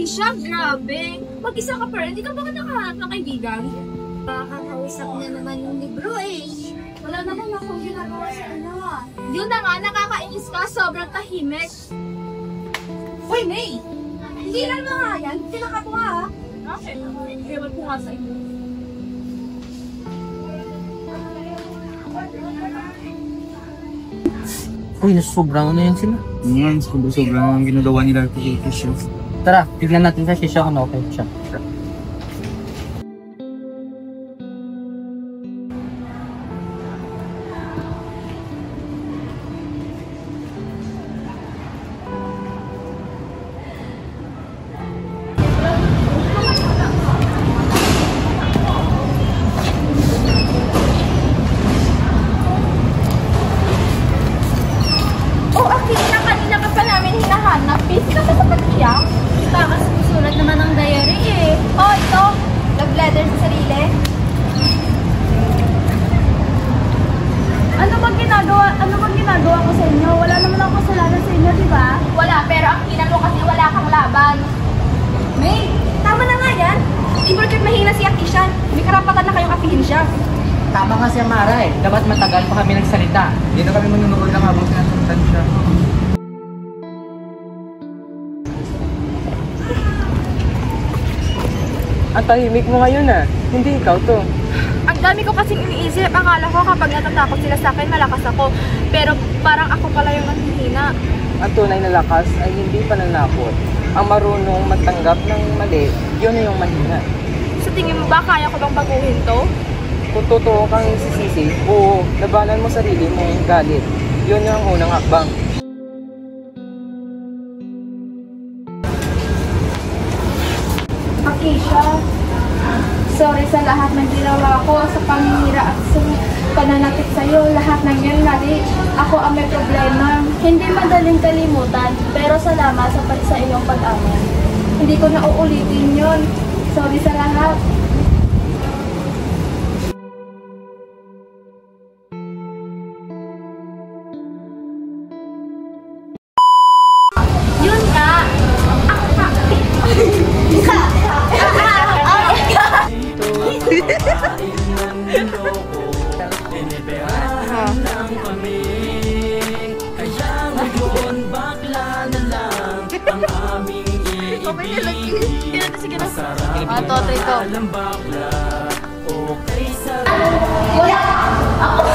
Keisha, grabe. Mag-isa ka pa rin. Hindi ka ba nakahanap ng kaibigan? Kakausap niya naman yung libro eh. Wala naman akong ginagawa sa ano. Yun na nga, nakakainis ka. Sobrang tahimik. Uy, May! Hindi lang na nga yan. Pinakatuwa ha. Okay, ewan ko nga sa inyo. Uy, sobrang ano yan sila. Ngayon, sobrang ang ginagawa nila kay Keisha. Tara, tignan natin sa Keisha kung okay siya. Busy ka pa sa pag-iyak? Baka sumusulat naman ng diary eh. Oh, ito. Love letter sa sarili. Ano bang ginagawa ko sa inyo? Wala naman ako kasalanan sa inyo, di ba? Wala, pero ang ina mo kasi wala kang laban. May, tama na nga yan. Di porket mahina si Akishan, may karapatan na kayong apihin siya. Tama nga si Amara eh. Dapat matagal pa kami nagsalita. Hindi na kami manunood lang habang sinasaktan siya. Ang tahimik mo ngayon ah. Hindi ikaw to. Ang dami ko kasing iniisip. Akala ko kapag natatakot sila sa akin, malakas ako. Pero parang ako pala yung nanghihina. Ang tunay na lakas ay hindi pananakot. Ang marunong matanggap ng mali, yun na yung mahina. Sa tingin mo ba, kaya ko bang baguhin to? Kung totoo kang isisisi, oo, labanan mo sarili mo yung galit. Yun yung unang hakbang. Akisha, sorry sa lahat ng ginawa ko, sa paninira at sa pananakit sa'yo. Lahat ng yan mali. Ako ang may problema. Hindi madaling kalimutan, pero salamat sa iyong pag-amin. Hindi ko na uulitin yun. Sorry sa lahat. Yun nga! Sige na. Ito, ito. Wala! Ako!